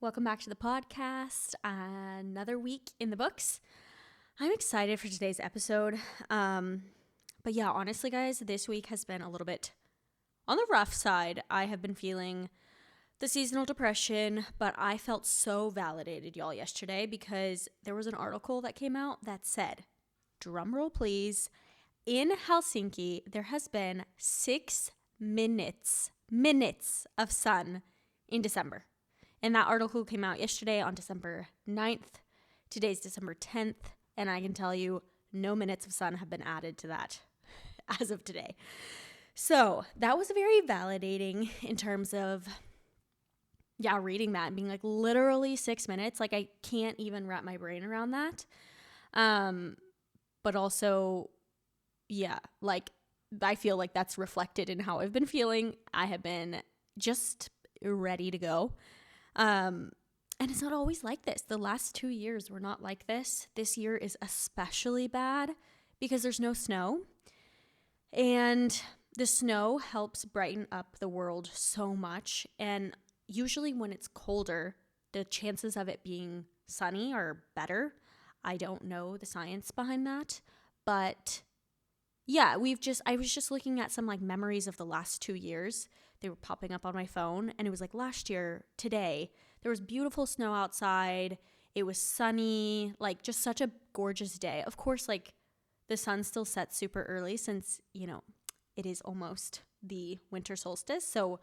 Welcome back to the podcast. Another week in the books. I'm excited for today's episode. But yeah, honestly, guys, this week has been a little bit on the rough side. I have been feeling the seasonal depression, but I felt so validated, y'all, yesterday because there was an article that came out that said, drumroll please, in Helsinki, there has been 6 minutes of sun in December. And that article came out yesterday on December 9th. Today's December 10th. And I can tell you, no minutes of sun have been added to that as of today. So that was very validating in terms of, reading that and being like literally 6 minutes. Like I can't even wrap my brain around that. But also, I feel like that's reflected in how I've been feeling. I have been just ready to go. And it's not always like this. The last 2 years were not like this. This year is especially bad because there's no snow. And the snow helps brighten up the world so much. And usually when it's colder, the chances of it being sunny are better. I don't know the science behind that. But yeah, I was just looking at some like memories of the last 2 years. They were popping up on my phone, and it was like last year, today, there was beautiful snow outside. It was sunny, like just such a gorgeous day. Of course, like the sun still sets super early since, it is almost the winter solstice. So,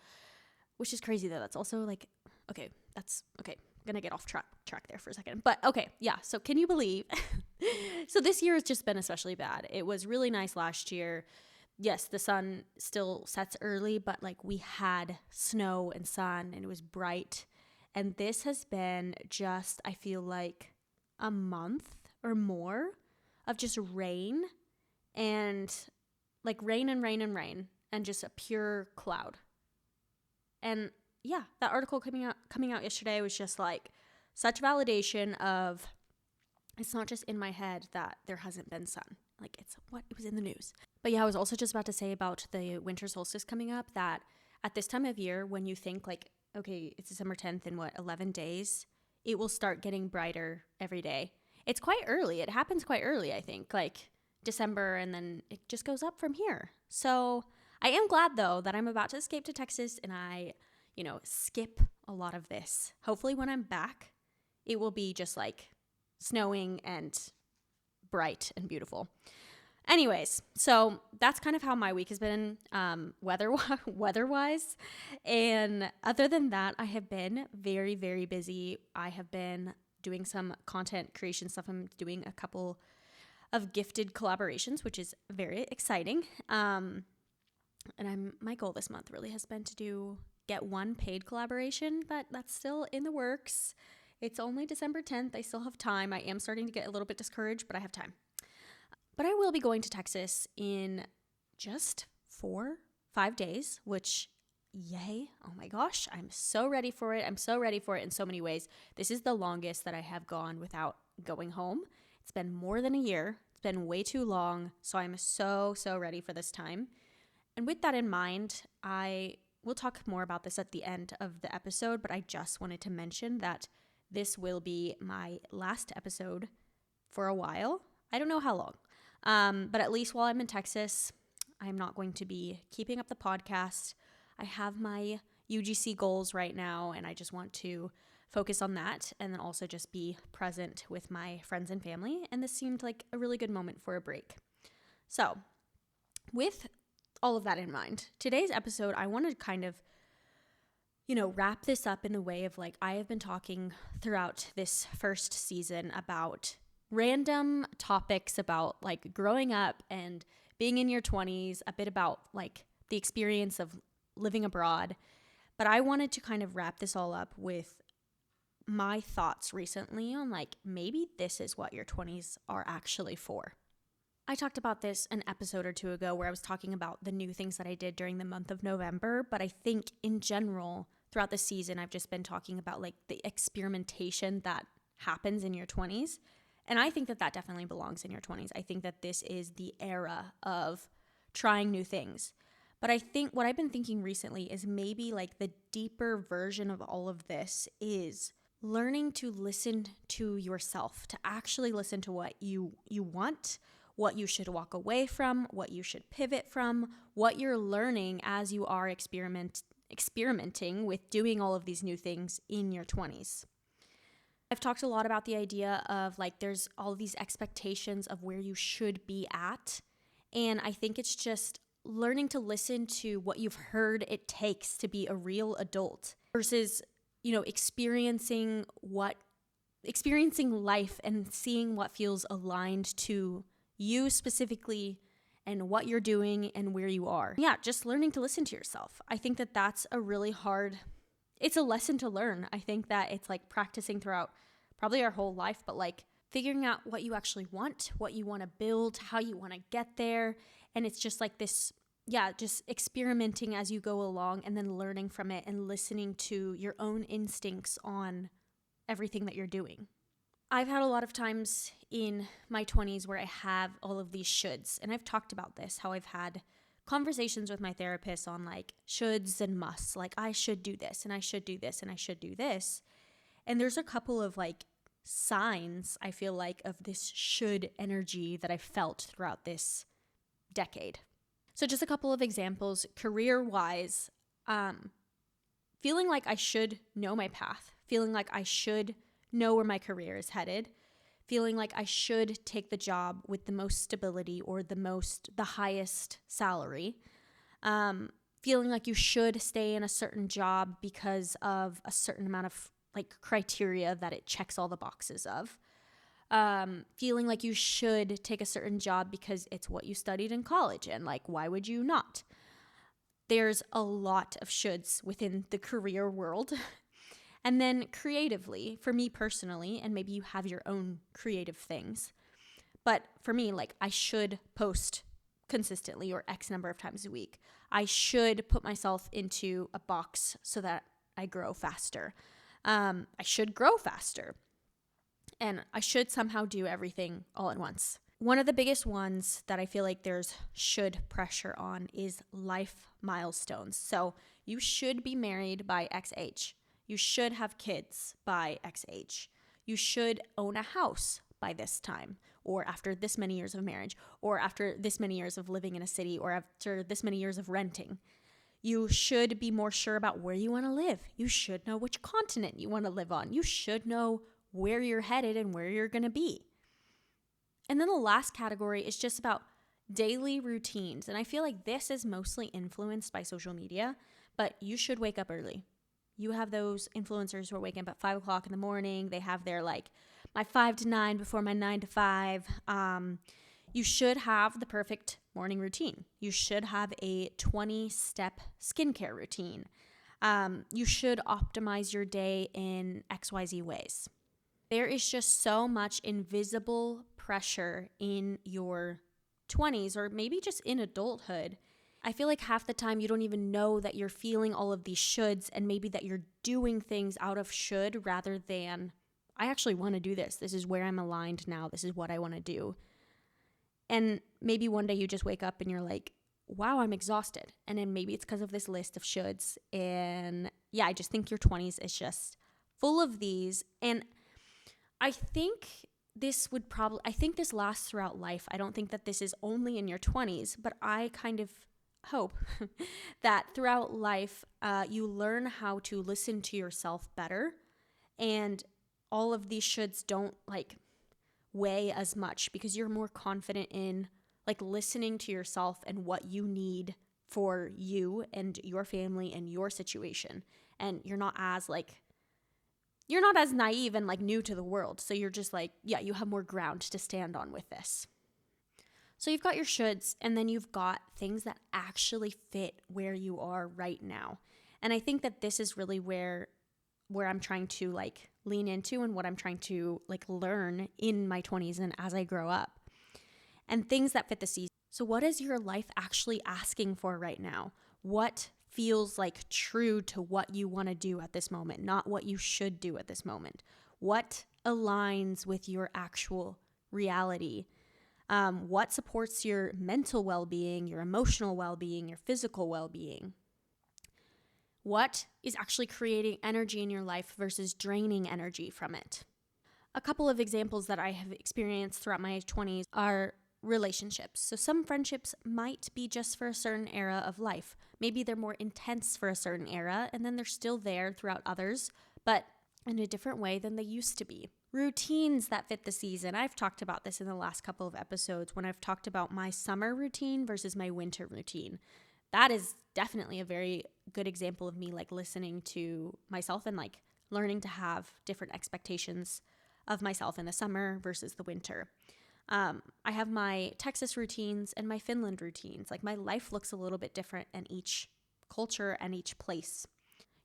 which is crazy though. That's also like, okay, that's okay. I'm gonna get off track there for a second. But okay, yeah. So can you believe? So this year has just been especially bad. It was really nice last year. Yes, the sun still sets early, but like we had snow and sun and it was bright. And this has been just, I feel like a month or more of just rain and like rain and just a pure cloud. And yeah, that article coming out yesterday was just like such validation of it's not just in my head that there hasn't been sun. Like it was in the news. But yeah, I was also just about to say about the winter solstice coming up that at this time of year, when you think like, okay, it's December 10th in 11 days, it will start getting brighter every day. It's quite early. It happens quite early, I think, like December, and then it just goes up from here. So I am glad though that I'm about to escape to Texas and I, skip a lot of this. Hopefully when I'm back, it will be just like snowing and bright and beautiful. Anyways, so that's kind of how my week has been weather-wise. And other than that, I have been very, very busy. I have been doing some content creation stuff. I'm doing a couple of gifted collaborations, which is very exciting. And my goal this month really has been to get one paid collaboration, but that's still in the works. It's only December 10th. I still have time. I am starting to get a little bit discouraged, but I have time. But I will be going to Texas in just 4-5 days, which, yay. Oh my gosh, I'm so ready for it. I'm so ready for it in so many ways. This is the longest that I have gone without going home. It's been more than a year. It's been way too long. So I'm so ready for this time. And with that in mind, we'll talk more about this at the end of the episode, but I just wanted to mention that this will be my last episode for a while. I don't know how long. But at least while I'm in Texas, I'm not going to be keeping up the podcast. I have my UGC goals right now, and I just want to focus on that and then also just be present with my friends and family. And this seemed like a really good moment for a break. So with all of that in mind, today's episode, I want to kind of, wrap this up in the way of like, I have been talking throughout this first season about random topics about like growing up and being in your 20s, a bit about like the experience of living abroad. But I wanted to kind of wrap this all up with my thoughts recently on like maybe this is what your 20s are actually for. I talked about this an episode or two ago where I was talking about the new things that I did during the month of November, but I think in general throughout the season I've just been talking about like the experimentation that happens in your 20s. And I think that definitely belongs in your 20s. I think that this is the era of trying new things. But I think what I've been thinking recently is maybe like the deeper version of all of this is learning to listen to yourself, to actually listen to what you want, what you should walk away from, what you should pivot from, what you're learning as you are experimenting with doing all of these new things in your 20s. I've talked a lot about the idea of like there's all these expectations of where you should be at. And I think it's just learning to listen to what you've heard it takes to be a real adult versus, experiencing life and seeing what feels aligned to you specifically and what you're doing and where you are. Yeah, just learning to listen to yourself. I think that that's a really hard, it's a lesson to learn. I think that it's like practicing throughout probably our whole life, but like figuring out what you actually want, what you want to build, how you want to get there. And it's just like this, just experimenting as you go along and then learning from it and listening to your own instincts on everything that you're doing. I've had a lot of times in my 20s where I have all of these shoulds, and I've talked about this, how I've had conversations with my therapist on like shoulds and musts, like I should do this and I should do this and I should do this. And there's a couple of like signs, I feel like, of this should energy that I've felt throughout this decade. So just a couple of examples, career-wise, feeling like I should know my path, feeling like I should know where my career is headed, feeling like I should take the job with the most stability or the highest salary, feeling like you should stay in a certain job because of a certain amount of like criteria that it checks all the boxes of, feeling like you should take a certain job because it's what you studied in college and like why would you not? There's a lot of shoulds within the career world. And then creatively, for me personally, and maybe you have your own creative things, but for me, like I should post consistently or X number of times a week. I should put myself into a box so that I grow faster. I should grow faster. And I should somehow do everything all at once. One of the biggest ones that I feel like there's should pressure on is life milestones. So you should be married by X age. You should have kids by X age. You should own a house by this time, or after this many years of marriage, or after this many years of living in a city, or after this many years of renting. You should be more sure about where you want to live. You should know which continent you want to live on. You should know where you're headed and where you're going to be. And then the last category is just about daily routines. And I feel like this is mostly influenced by social media, but you should wake up early. You have those influencers who are waking up at 5 o'clock in the morning. They have their like my 5 to 9 before my 9 to 5. You should have the perfect morning routine. You should have a 20-step skincare routine. You should optimize your day in XYZ ways. There is just so much invisible pressure in your 20s or maybe just in adulthood. I feel like half the time you don't even know that you're feeling all of these shoulds and maybe that you're doing things out of should rather than, I actually want to do this. This is where I'm aligned now. This is what I want to do. And maybe one day you just wake up and you're like, wow, I'm exhausted. And then maybe it's because of this list of shoulds. And yeah, I just think your 20s is just full of these. And I think this lasts throughout life. I don't think that this is only in your 20s, but I kind of hope that throughout life, you learn how to listen to yourself better, and all of these shoulds don't like weigh as much because you're more confident in like listening to yourself and what you need for you and your family and your situation. And you're not as naive and like new to the world. So you're just like, yeah, you have more ground to stand on with this. So you've got your shoulds, and then you've got things that actually fit where you are right now. And I think that this is really where I'm trying to like lean into and what I'm trying to like learn in my 20s and as I grow up. And things that fit the season. So what is your life actually asking for right now? What feels like true to what you want to do at this moment, not what you should do at this moment? What aligns with your actual reality? What supports your mental well-being, your emotional well-being, your physical well-being? What is actually creating energy in your life versus draining energy from it? A couple of examples that I have experienced throughout my 20s are relationships. So some friendships might be just for a certain era of life. Maybe they're more intense for a certain era, and then they're still there throughout others, but in a different way than they used to be. Routines that fit the season. I've talked about this in the last couple of episodes when I've talked about my summer routine versus my winter routine. That is definitely a very good example of me like listening to myself and like learning to have different expectations of myself in the summer versus the winter. I have my Texas routines and my Finland routines. Like my life looks a little bit different in each culture and each place.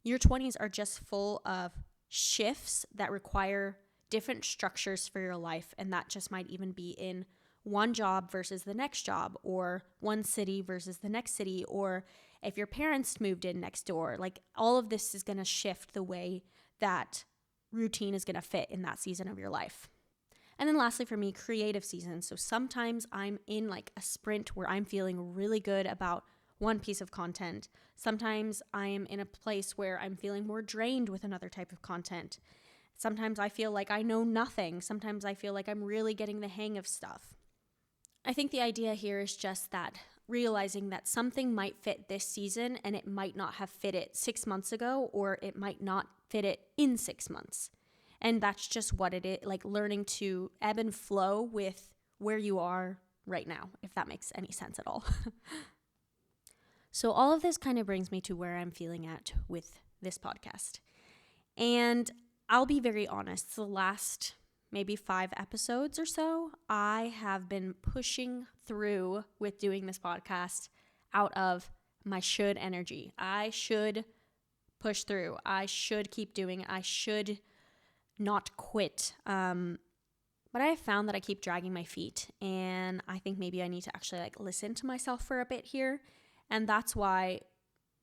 Your 20s are just full of shifts that require different structures for your life, and that just might even be in one job versus the next job, or one city versus the next city, or if your parents moved in next door. Like all of this is going to shift the way that routine is going to fit in that season of your life. And then lastly for me, creative seasons. So sometimes I'm in like a sprint where I'm feeling really good about one piece of content. Sometimes I am in a place where I'm feeling more drained with another type of content. Sometimes I feel like I know nothing. Sometimes I feel like I'm really getting the hang of stuff. I think the idea here is just that realizing that something might fit this season and it might not have fit it 6 months ago, or it might not fit it in 6 months. And that's just what it is, like learning to ebb and flow with where you are right now, if that makes any sense at all. So all of this kind of brings me to where I'm feeling at with this podcast. And I'll be very honest, the last maybe 5 episodes or so, I have been pushing through with doing this podcast out of my should energy. I should push through. I should keep doing it. I should not quit. But I have found that I keep dragging my feet, and I think maybe I need to actually like listen to myself for a bit here. And that's why,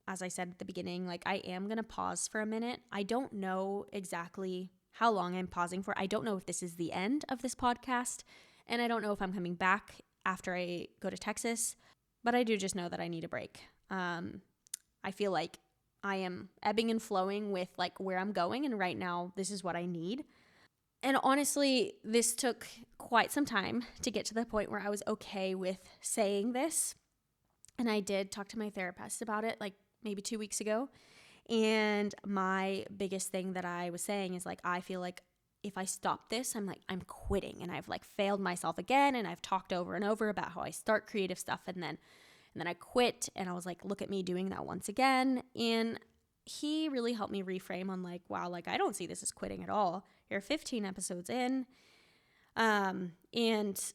as I said at the beginning, like I am going to pause for a minute. I don't know exactly how long I'm pausing for. I don't know if this is the end of this podcast, and I don't know if I'm coming back after I go to Texas, but I do just know that I need a break. I feel like I am ebbing and flowing with like where I'm going, and right now this is what I need. And honestly, this took quite some time to get to the point where I was okay with saying this. And I did talk to my therapist about it like maybe 2 weeks ago. And my biggest thing that I was saying is like, I feel like if I stop this, I'm quitting, and I've like failed myself again. And I've talked over and over about how I start creative stuff and then I quit, and I was like, look at me doing that once again. And he really helped me reframe on like, wow, like I don't see this as quitting at all. You're 15 episodes in. And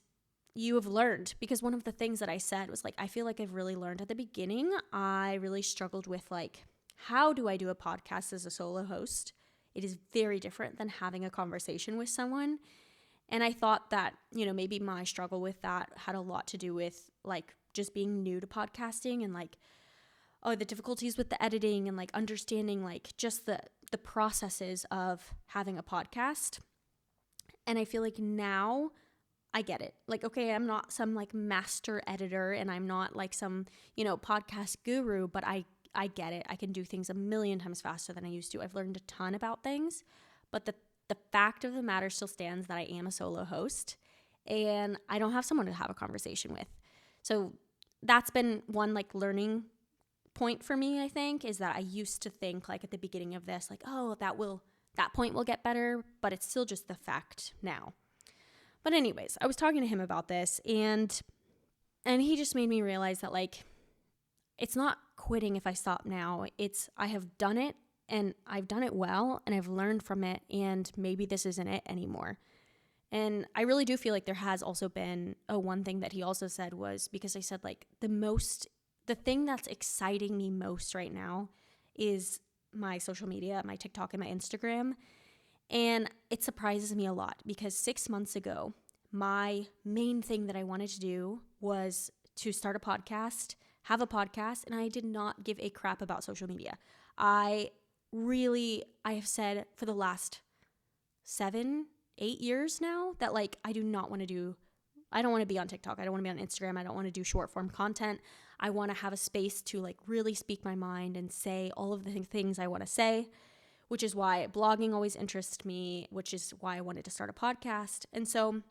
you have learned, because one of the things that I said was like, I feel like I've really learned at the beginning. I really struggled with like, how do I do a podcast as a solo host? It is very different than having a conversation with someone. And I thought that, maybe my struggle with that had a lot to do with like just being new to podcasting and like, the difficulties with the editing and like understanding like just the processes of having a podcast. And I feel like now I get it. Like, okay, I'm not some like master editor, and I'm not like some, podcast guru, but I get it. I can do things a million times faster than I used to. I've learned a ton about things, but the fact of the matter still stands that I am a solo host and I don't have someone to have a conversation with. So that's been one like learning point for me, I think, is that I used to think like at the beginning of this, like, oh, that point will get better, but it's still just the fact now. But anyways, I was talking to him about this, and he just made me realize that like, it's not quitting if I stop now. It's I have done it, and I've done it well, and I've learned from it, and maybe this isn't it anymore. And I really do feel like there has also been one thing that he also said was, because I said like the thing that's exciting me most right now is my social media, my TikTok and my Instagram. And it surprises me a lot, because 6 months ago, my main thing that I wanted to do was to start a podcast, have a podcast, and I did not give a crap about social media. I have said for the last 7-8 years now that like I don't want to be on TikTok. I don't want to be on Instagram. I don't want to do short form content. I want to have a space to like really speak my mind and say all of the things I want to say, which is why blogging always interests me, which is why I wanted to start a podcast. And so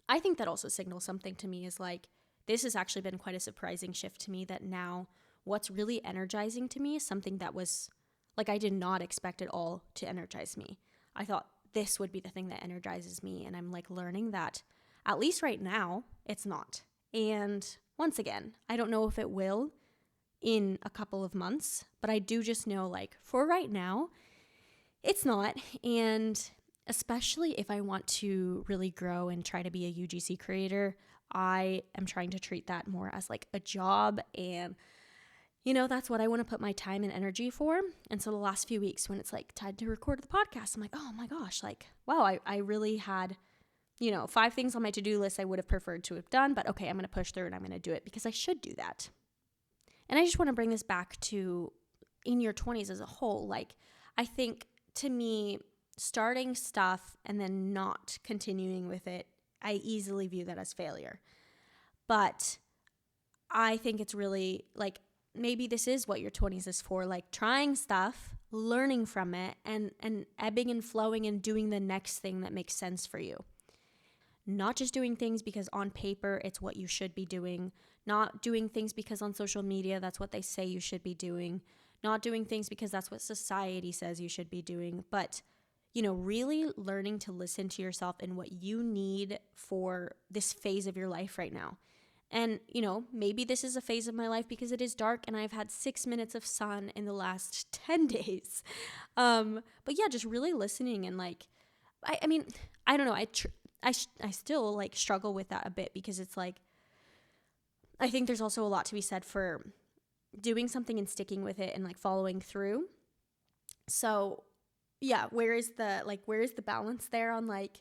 I think that also signals something to me, is like, this has actually been quite a surprising shift to me, that now what's really energizing to me is something that was like, I did not expect at all to energize me. I thought this would be the thing that energizes me. And I'm like learning that at least right now, it's not. And once again, I don't know if it will in a couple of months, but I do just know like for right now, it's not. And especially if I want to really grow and try to be a UGC creator, I am trying to treat that more as like a job, and that's what I want to put my time and energy for. And so the last few weeks when it's like time to record the podcast, I'm like, oh my gosh, like, wow, I really had, 5 things on my to-do list I would have preferred to have done, but okay, I'm going to push through and I'm going to do it because I should do that. And I just want to bring this back to in your 20s as a whole. Like, I think to me, starting stuff and then not continuing with it, I easily view that as failure. But I think it's really like, maybe this is what your 20s is for, like trying stuff, learning from it, and ebbing and flowing and doing the next thing that makes sense for you. Not just doing things because on paper it's what you should be doing, not doing things because on social media that's what they say you should be doing, not doing things because that's what society says you should be doing, but really learning to listen to yourself and what you need for this phase of your life right now. And, maybe this is a phase of my life because it is dark and I've had 6 minutes of sun in the last 10 days. But yeah, just really listening and like, I mean, I don't know. I still like struggle with that a bit because it's like, I think there's also a lot to be said for doing something and sticking with it and like following through. So yeah, where is the balance there on like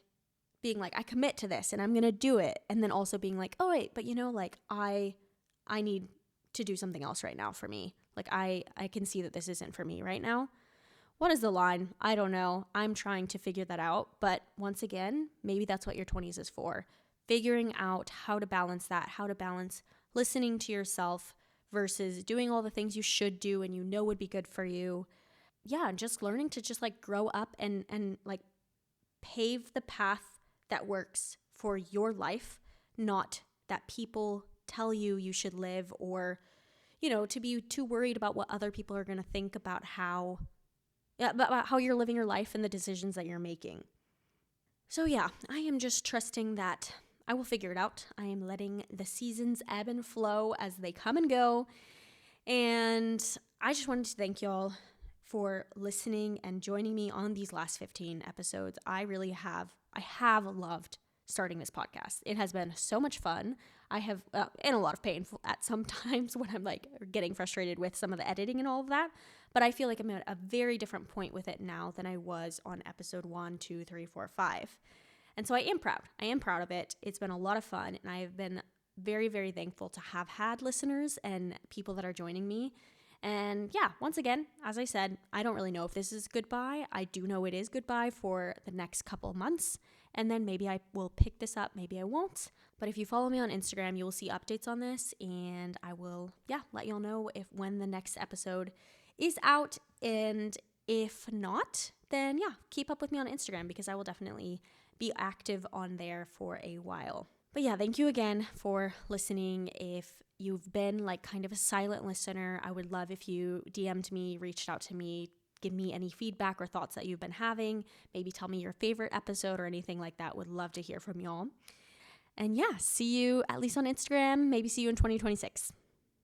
being like, I commit to this and I'm going to do it. And then also being like, oh wait, but like I need to do something else right now for me. Like I can see that this isn't for me right now. What is the line? I don't know. I'm trying to figure that out. But once again, maybe that's what your 20s is for. Figuring out how to balance that, how to balance listening to yourself versus doing all the things you should do and would be good for you. Yeah, and just learning to just like grow up and like pave the path that works for your life, not that people tell you should live, or, to be too worried about what other people are going to think about how you're living your life and the decisions that you're making. So yeah, I am just trusting that I will figure it out. I am letting the seasons ebb and flow as they come and go. And I just wanted to thank y'all for listening and joining me on these last 15 episodes. I have loved starting this podcast. It has been so much fun. I have, and a lot of pain at some times when I'm like getting frustrated with some of the editing and all of that. But I feel like I'm at a very different point with it now than I was on episode 1, 2, 3, 4, 5. And so I am proud. I am proud of it. It's been a lot of fun. And I have been very, very thankful to have had listeners and people that are joining me. And yeah, once again, as I said, I don't really know if this is goodbye. I do know it is goodbye for the next couple of months. And then maybe I will pick this up, maybe I won't. But if you follow me on Instagram, you will see updates on this. And I will, let y'all know when the next episode is out. And if not, then keep up with me on Instagram because I will definitely be active on there for a while. But yeah, thank you again for listening. If you've been like kind of a silent listener, I would love if you DM'd me, reached out to me, give me any feedback or thoughts that you've been having. Maybe tell me your favorite episode or anything like that. Would love to hear from y'all. And see you at least on Instagram. Maybe see you in 2026.